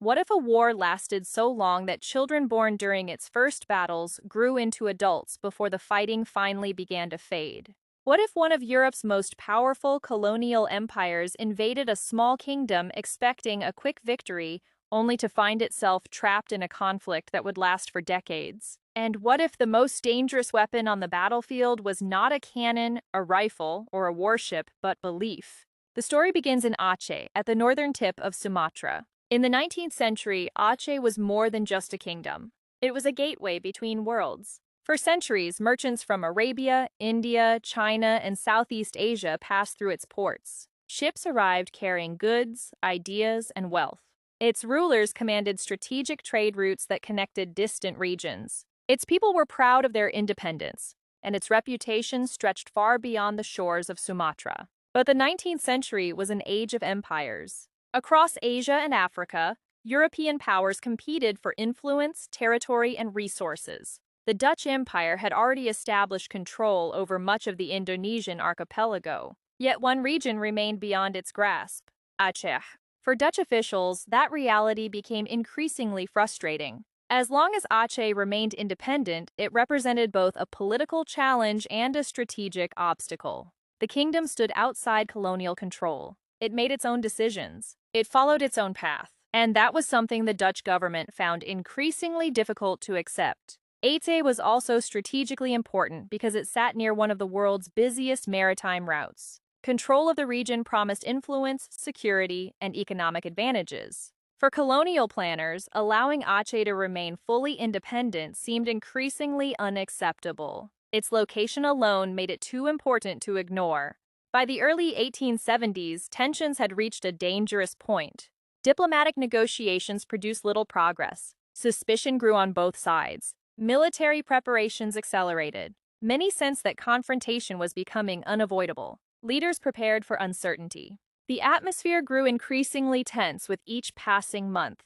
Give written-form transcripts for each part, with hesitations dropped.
What if a war lasted so long that children born during its first battles grew into adults before the fighting finally began to fade? What if one of Europe's most powerful colonial empires invaded a small kingdom expecting a quick victory, only to find itself trapped in a conflict that would last for decades? And what if the most dangerous weapon on the battlefield was not a cannon, a rifle, or a warship, but belief? The story begins in Aceh, at the northern tip of Sumatra. In the 19th century, Aceh was more than just a kingdom. It was a gateway between worlds. For centuries, merchants from Arabia, India, China, and Southeast Asia passed through its ports. Ships arrived carrying goods, ideas, and wealth. Its rulers commanded strategic trade routes that connected distant regions. Its people were proud of their independence, and its reputation stretched far beyond the shores of Sumatra. But the 19th century was an age of empires. Across Asia and Africa, European powers competed for influence, territory, and resources. The Dutch Empire had already established control over much of the Indonesian archipelago, yet one region remained beyond its grasp: Aceh. For Dutch officials, that reality became increasingly frustrating. As long as Aceh remained independent, it represented both a political challenge and a strategic obstacle. The kingdom stood outside colonial control. It made its own decisions. It followed its own path. And that was something the Dutch government found increasingly difficult to accept. Aceh was also strategically important because it sat near one of the world's busiest maritime routes. Control of the region promised influence, security, and economic advantages. For colonial planners, allowing Aceh to remain fully independent seemed increasingly unacceptable. Its location alone made it too important to ignore. By the early 1870s, tensions had reached a dangerous point. Diplomatic negotiations produced little progress. Suspicion grew on both sides. Military preparations accelerated. Many sensed that confrontation was becoming unavoidable. Leaders prepared for uncertainty. The atmosphere grew increasingly tense with each passing month.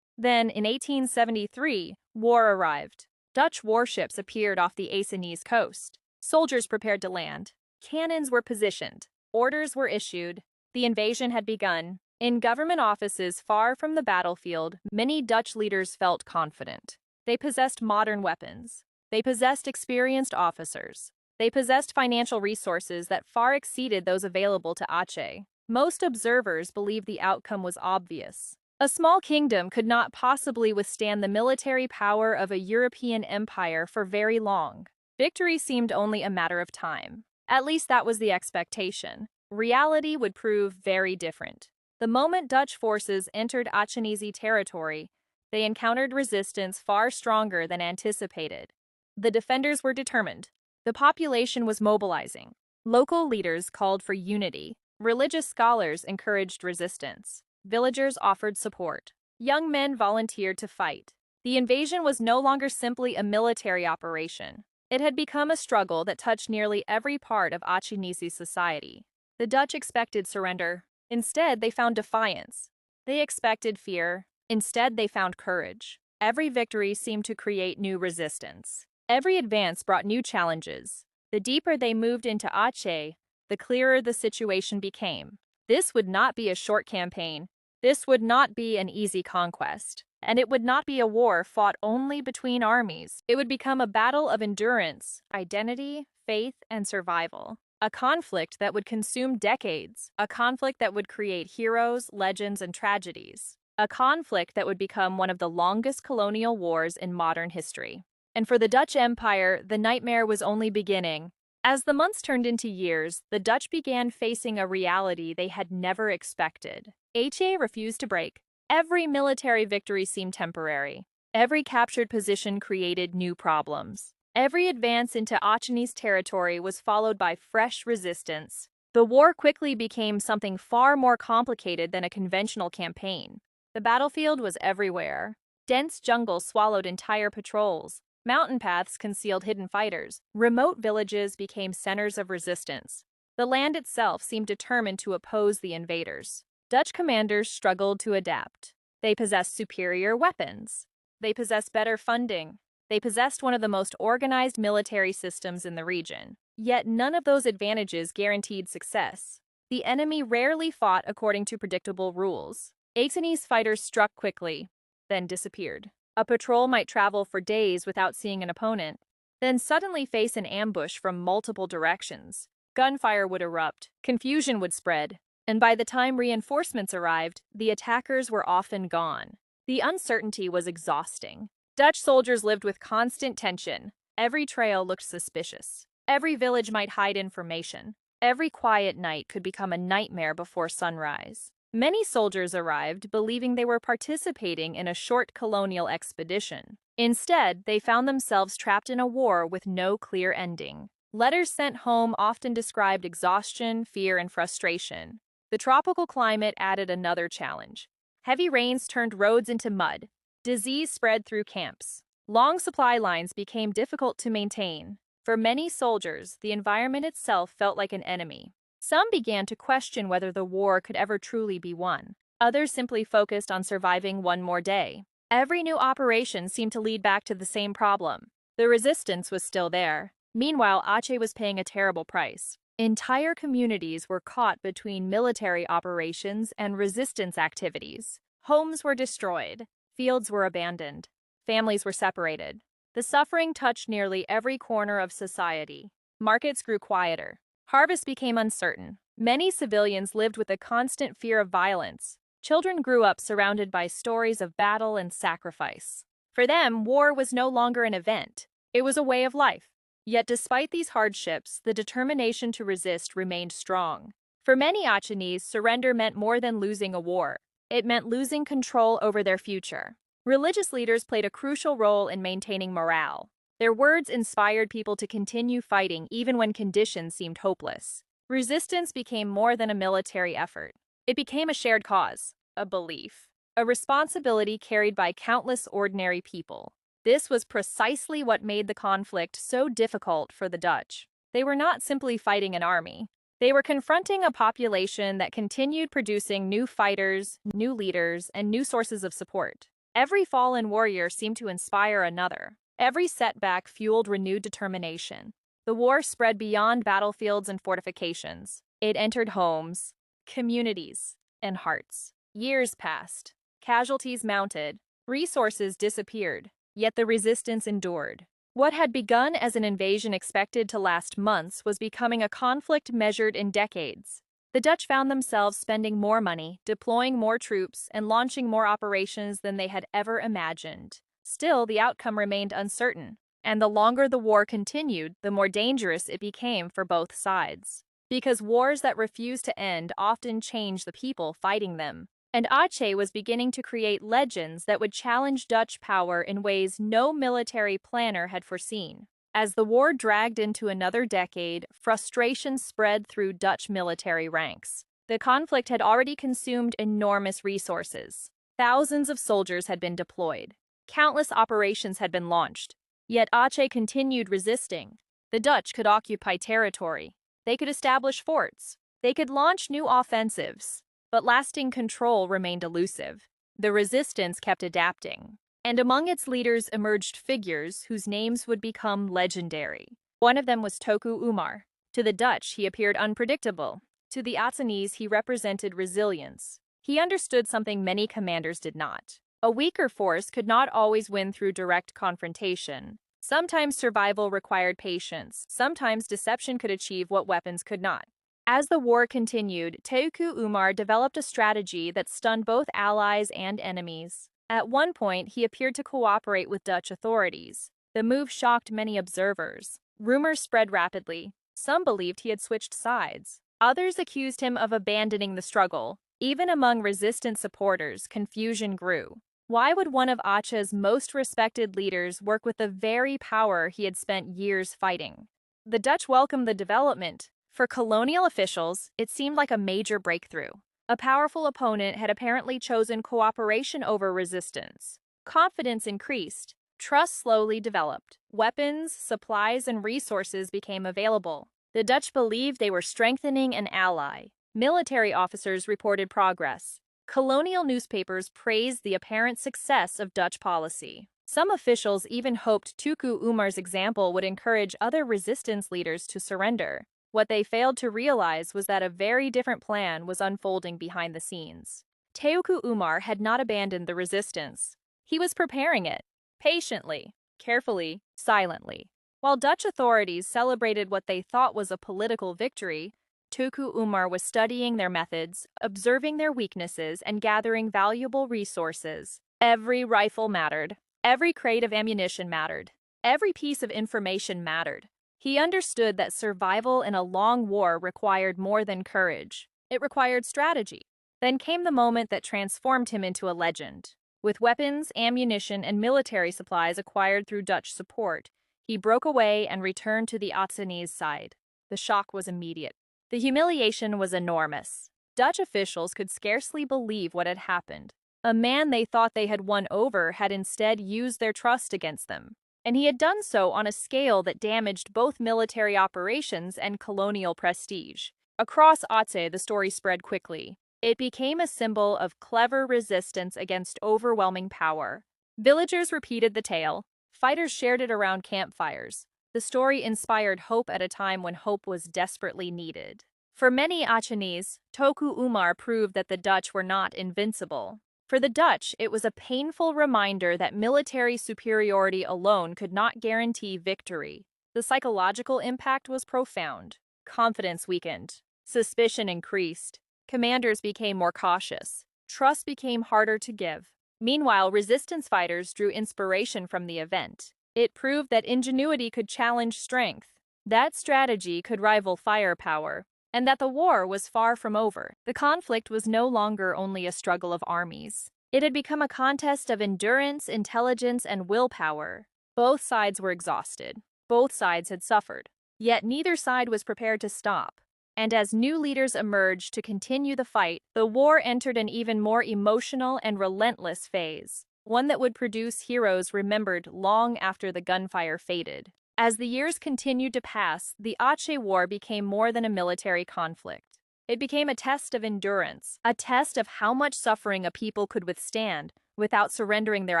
Then, in 1873, war arrived. Dutch warships appeared off the Acehnese coast. Soldiers prepared to land. Cannons were positioned. Orders were issued. The invasion had begun. In government offices far from the battlefield, many Dutch leaders felt confident. They possessed modern weapons. They possessed experienced officers. They possessed financial resources that far exceeded those available to Aceh. Most observers believed the outcome was obvious. A small kingdom could not possibly withstand the military power of a European empire for very long. Victory seemed only a matter of time. At least that was the expectation. Reality would prove very different. The moment Dutch forces entered Acehnese territory, they encountered resistance far stronger than anticipated. The defenders were determined. The population was mobilizing. Local leaders called for unity. Religious scholars encouraged resistance. Villagers offered support. Young men volunteered to fight. The invasion was no longer simply a military operation. It had become a struggle that touched nearly every part of Acehnese society. The Dutch expected surrender. Instead, they found defiance. They expected fear. Instead, they found courage. Every victory seemed to create new resistance. Every advance brought new challenges. The deeper they moved into Aceh, the clearer the situation became. This would not be a short campaign. This would not be an easy conquest. And it would not be a war fought only between armies. It would become a battle of endurance, identity, faith, and survival. A conflict that would consume decades. A conflict that would create heroes, legends, and tragedies. A conflict that would become one of the longest colonial wars in modern history. And for the Dutch Empire, the nightmare was only beginning. As the months turned into years, the Dutch began facing a reality they had never expected. Aceh refused to break. Every military victory seemed temporary. Every captured position created new problems. Every advance into Acehnese territory was followed by fresh resistance. The war quickly became something far more complicated than a conventional campaign. The battlefield was everywhere. Dense jungle swallowed entire patrols. Mountain paths concealed hidden fighters. Remote villages became centers of resistance. The land itself seemed determined to oppose the invaders. Dutch commanders struggled to adapt. They possessed superior weapons. They possessed better funding. They possessed one of the most organized military systems in the region. Yet none of those advantages guaranteed success. The enemy rarely fought according to predictable rules. Acehnese fighters struck quickly, then disappeared. A patrol might travel for days without seeing an opponent, then suddenly face an ambush from multiple directions. Gunfire would erupt, confusion would spread, and by the time reinforcements arrived, the attackers were often gone. The uncertainty was exhausting. Dutch soldiers lived with constant tension. Every trail looked suspicious. Every village might hide information. Every quiet night could become a nightmare before sunrise. Many soldiers arrived believing they were participating in a short colonial expedition. Instead, they found themselves trapped in a war with no clear ending. Letters sent home often described exhaustion, fear, and frustration. The tropical climate added another challenge. Heavy rains turned roads into mud. Disease spread through camps. Long supply lines became difficult to maintain. For many soldiers, the environment itself felt like an enemy. Some began to question whether the war could ever truly be won. Others simply focused on surviving one more day. Every new operation seemed to lead back to the same problem. The resistance was still there. Meanwhile, Aceh was paying a terrible price. Entire communities were caught between military operations and resistance activities. Homes were destroyed. Fields were abandoned. Families were separated. The suffering touched nearly every corner of society. Markets grew quieter. Harvest became uncertain. Many civilians lived with a constant fear of violence. Children grew up surrounded by stories of battle and sacrifice. For them, war was no longer an event. It was a way of life. Yet despite these hardships, the determination to resist remained strong. For many Acehnese, surrender meant more than losing a war. It meant losing control over their future. Religious leaders played a crucial role in maintaining morale. Their words inspired people to continue fighting even when conditions seemed hopeless. Resistance became more than a military effort. It became a shared cause, a belief, a responsibility carried by countless ordinary people. This was precisely what made the conflict so difficult for the Dutch. They were not simply fighting an army. They were confronting a population that continued producing new fighters, new leaders, and new sources of support. Every fallen warrior seemed to inspire another. Every setback fueled renewed determination. The war spread beyond battlefields and fortifications. It entered homes, communities, and hearts. Years passed. Casualties mounted. Resources disappeared. Yet the resistance endured. What had begun as an invasion expected to last months was becoming a conflict measured in decades. The Dutch found themselves spending more money, deploying more troops, and launching more operations than they had ever imagined. Still, the outcome remained uncertain, and the longer the war continued, the more dangerous it became for both sides. Because wars that refused to end often change the people fighting them. And Aceh was beginning to create legends that would challenge Dutch power in ways no military planner had foreseen. As the war dragged into another decade, frustration spread through Dutch military ranks. The conflict had already consumed enormous resources. Thousands of soldiers had been deployed. Countless operations had been launched. Yet Aceh continued resisting. The Dutch could occupy territory. They could establish forts. They could launch new offensives. But lasting control remained elusive. The resistance kept adapting. And among its leaders emerged figures whose names would become legendary. One of them was Teuku Umar. To the Dutch, he appeared unpredictable. To the Acehnese, he represented resilience. He understood something many commanders did not. A weaker force could not always win through direct confrontation. Sometimes survival required patience. Sometimes deception could achieve what weapons could not. As the war continued, Teuku Umar developed a strategy that stunned both allies and enemies. At one point, he appeared to cooperate with Dutch authorities. The move shocked many observers. Rumors spread rapidly. Some believed he had switched sides. Others accused him of abandoning the struggle. Even among resistant supporters, confusion grew. Why would one of Aceh's most respected leaders work with the very power he had spent years fighting? The Dutch welcomed the development. For colonial officials, it seemed like a major breakthrough. A powerful opponent had apparently chosen cooperation over resistance. Confidence increased. Trust slowly developed. Weapons, supplies, and resources became available. The Dutch believed they were strengthening an ally. Military officers reported progress. Colonial newspapers praised the apparent success of Dutch policy. Some officials even hoped Teuku Umar's example would encourage other resistance leaders to surrender. What they failed to realize was that a very different plan was unfolding behind the scenes. Teuku Umar had not abandoned the resistance. He was preparing it, patiently, carefully, silently. While Dutch authorities celebrated what they thought was a political victory, Teuku Umar was studying their methods, observing their weaknesses, and gathering valuable resources. Every rifle mattered. Every crate of ammunition mattered. Every piece of information mattered. He understood that survival in a long war required more than courage. It required strategy. Then came the moment that transformed him into a legend. With weapons, ammunition, and military supplies acquired through Dutch support, he broke away and returned to the Acehnese side. The shock was immediate. The humiliation was enormous. Dutch officials could scarcely believe what had happened. A man they thought they had won over had instead used their trust against them. And he had done so on a scale that damaged both military operations and colonial prestige. Across Aceh, the story spread quickly. It became a symbol of clever resistance against overwhelming power. Villagers repeated the tale. Fighters shared it around campfires. The story inspired hope at a time when hope was desperately needed. For many Acehnese, Teuku Umar proved that the Dutch were not invincible. For the Dutch, it was a painful reminder that military superiority alone could not guarantee victory. The psychological impact was profound. Confidence weakened. Suspicion increased. Commanders became more cautious. Trust became harder to give. Meanwhile, resistance fighters drew inspiration from the event. It proved that ingenuity could challenge strength, that strategy could rival firepower, and that the war was far from over. The conflict was no longer only a struggle of armies. It had become a contest of endurance, intelligence, and willpower. Both sides were exhausted. Both sides had suffered. Yet neither side was prepared to stop. And as new leaders emerged to continue the fight, the war entered an even more emotional and relentless phase, one that would produce heroes remembered long after the gunfire faded. As the years continued to pass, the Aceh War became more than a military conflict. It became a test of endurance, a test of how much suffering a people could withstand without surrendering their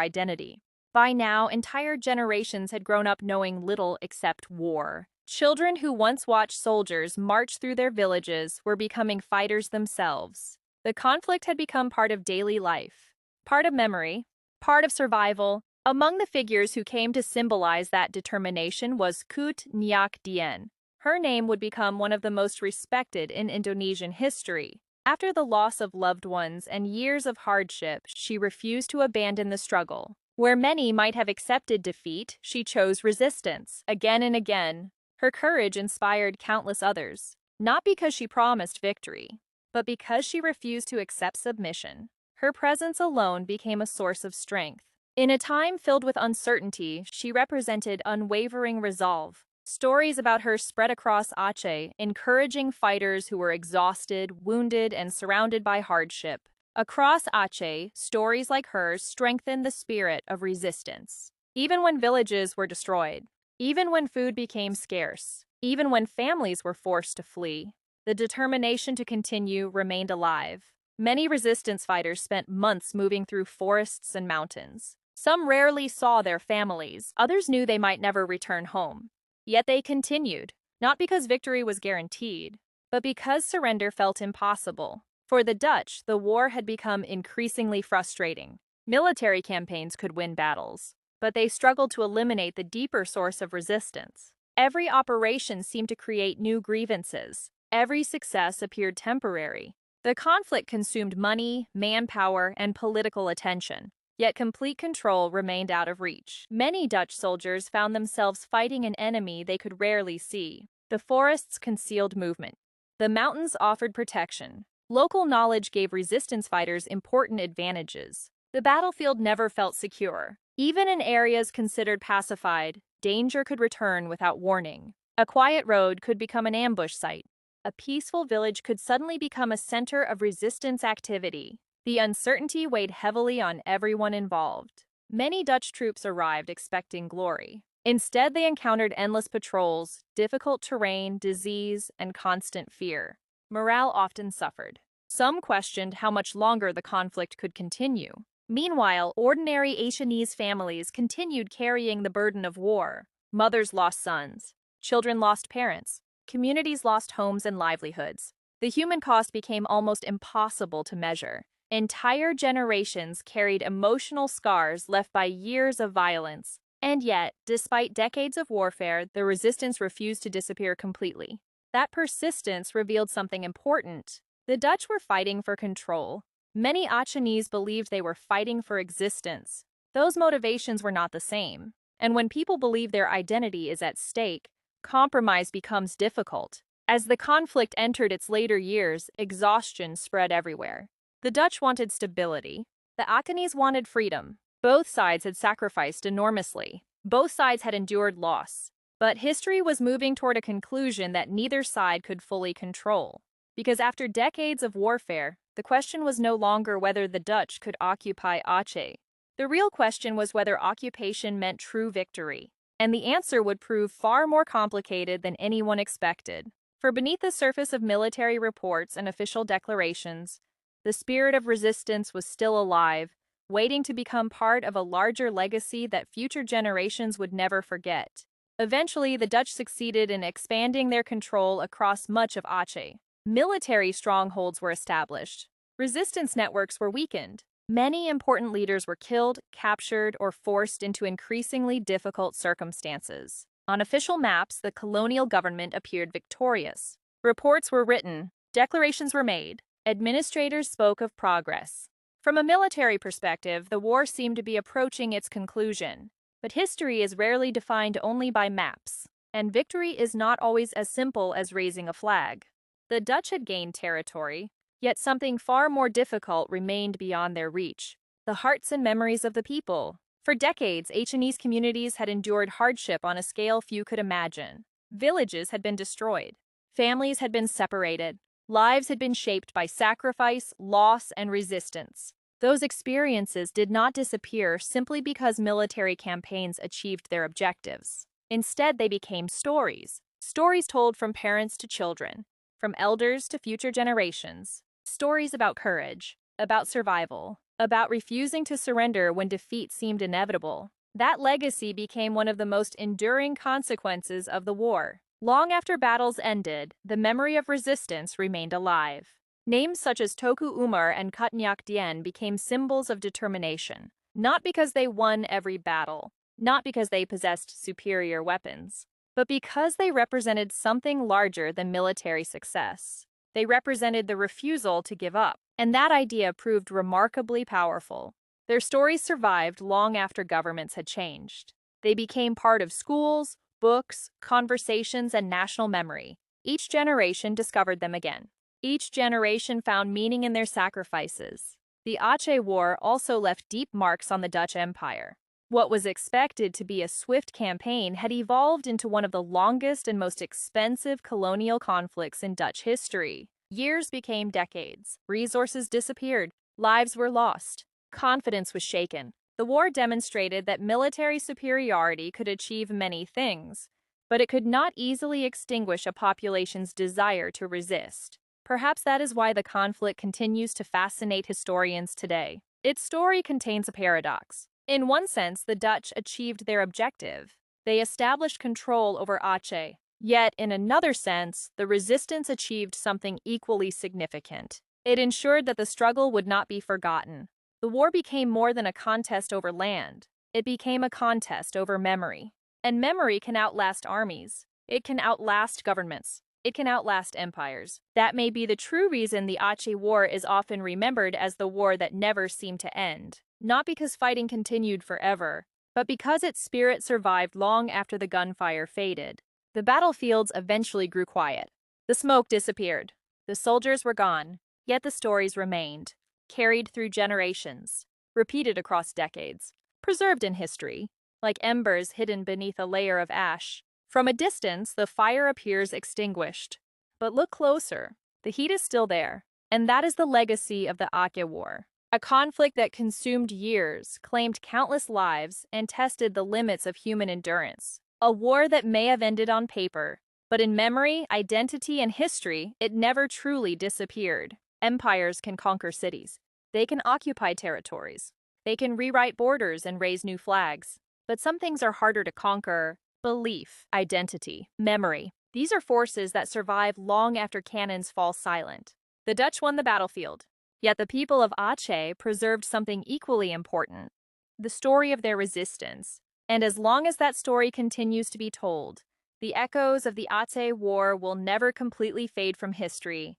identity. By now, entire generations had grown up knowing little except war. Children who once watched soldiers march through their villages were becoming fighters themselves. The conflict had become part of daily life, part of memory, part of survival. Among the figures who came to symbolize that determination was Nyak Dhien. Her name would become one of the most respected in Indonesian history. After the loss of loved ones and years of hardship, she refused to abandon the struggle. Where many might have accepted defeat, she chose resistance, again and again. Her courage inspired countless others, not because she promised victory, but because she refused to accept submission. Her presence alone became a source of strength. In a time filled with uncertainty, she represented unwavering resolve. Stories about her spread across Aceh, encouraging fighters who were exhausted, wounded, and surrounded by hardship. Across Aceh, stories like hers strengthened the spirit of resistance. Even when villages were destroyed, even when food became scarce, even when families were forced to flee, the determination to continue remained alive. Many resistance fighters spent months moving through forests and mountains. Some rarely saw their families, others knew they might never return home. Yet they continued, not because victory was guaranteed, but because surrender felt impossible. For the Dutch, the war had become increasingly frustrating. Military campaigns could win battles, but they struggled to eliminate the deeper source of resistance. Every operation seemed to create new grievances. Every success appeared temporary. The conflict consumed money, manpower, and political attention. Yet complete control remained out of reach. Many Dutch soldiers found themselves fighting an enemy they could rarely see. The forests concealed movement. The mountains offered protection. Local knowledge gave resistance fighters important advantages. The battlefield never felt secure. Even in areas considered pacified, danger could return without warning. A quiet road could become an ambush site. A peaceful village could suddenly become a center of resistance activity. The uncertainty weighed heavily on everyone involved. Many Dutch troops arrived expecting glory. Instead, they encountered endless patrols, difficult terrain, disease, and constant fear. Morale often suffered. Some questioned how much longer the conflict could continue. Meanwhile, ordinary Acehnese families continued carrying the burden of war. Mothers lost sons. Children lost parents. Communities lost homes and livelihoods. The human cost became almost impossible to measure. Entire generations carried emotional scars left by years of violence. And yet, despite decades of warfare, the resistance refused to disappear completely. That persistence revealed something important. The Dutch were fighting for control. Many Acehnese believed they were fighting for existence. Those motivations were not the same. And when people believe their identity is at stake, compromise becomes difficult. As the conflict entered its later years, exhaustion spread everywhere. The Dutch wanted stability. The Acehnese wanted freedom. Both sides had sacrificed enormously. Both sides had endured loss. But history was moving toward a conclusion that neither side could fully control. Because after decades of warfare, the question was no longer whether the Dutch could occupy Aceh. The real question was whether occupation meant true victory. And the answer would prove far more complicated than anyone expected. For beneath the surface of military reports and official declarations, the spirit of resistance was still alive, waiting to become part of a larger legacy that future generations would never forget. Eventually, the Dutch succeeded in expanding their control across much of Aceh. Military strongholds were established. Resistance networks were weakened. Many important leaders were killed, captured, or forced into increasingly difficult circumstances. On official maps, the colonial government appeared victorious. Reports were written, declarations were made, administrators spoke of progress. From a military perspective, the war seemed to be approaching its conclusion. But history is rarely defined only by maps, and victory is not always as simple as raising a flag. The Dutch had gained territory, yet something far more difficult remained beyond their reach: the hearts and memories of the people. For decades, Acehnese communities had endured hardship on a scale few could imagine. Villages had been destroyed. Families had been separated. Lives had been shaped by sacrifice, loss, and resistance. Those experiences did not disappear simply because military campaigns achieved their objectives. Instead, they became stories. Stories told from parents to children, from elders to future generations. Stories about courage, about survival, about refusing to surrender when defeat seemed inevitable. That legacy became one of the most enduring consequences of the war. Long after battles ended, the memory of resistance remained alive. Names such as Teuku Umar and Nyak Dhien became symbols of determination, not because they won every battle, not because they possessed superior weapons, but because they represented something larger than military success. They represented the refusal to give up, and that idea proved remarkably powerful. Their stories survived long after governments had changed. They became part of schools, books, conversations, and national memory. Each generation discovered them again. Each generation found meaning in their sacrifices. The Aceh War also left deep marks on the Dutch Empire. What was expected to be a swift campaign had evolved into one of the longest and most expensive colonial conflicts in Dutch history. Years became decades. Resources disappeared. Lives were lost. Confidence was shaken. The war demonstrated that military superiority could achieve many things, but it could not easily extinguish a population's desire to resist. Perhaps that is why the conflict continues to fascinate historians today. Its story contains a paradox. In one sense, the Dutch achieved their objective. They established control over Aceh. Yet, in another sense, the resistance achieved something equally significant. It ensured that the struggle would not be forgotten. The war became more than a contest over land. It became a contest over memory. And memory can outlast armies. It can outlast governments. It can outlast empires. That may be the true reason the Aceh War is often remembered as the war that never seemed to end. Not because fighting continued forever, but because its spirit survived long after the gunfire faded. The battlefields eventually grew quiet. The smoke disappeared. The soldiers were gone, yet the stories remained, carried through generations, repeated across decades, preserved in history, like embers hidden beneath a layer of ash. From a distance, the fire appears extinguished. But look closer. The heat is still there, and that is the legacy of the Aceh War. A conflict that consumed years, claimed countless lives, and tested the limits of human endurance. A war that may have ended on paper, but in memory, identity, and history, it never truly disappeared. Empires can conquer cities. They can occupy territories. They can rewrite borders and raise new flags. But some things are harder to conquer: belief, identity, memory. These are forces that survive long after cannons fall silent. The Dutch won the battlefield. Yet the people of Aceh preserved something equally important, the story of their resistance. And as long as that story continues to be told, the echoes of the Aceh War will never completely fade from history.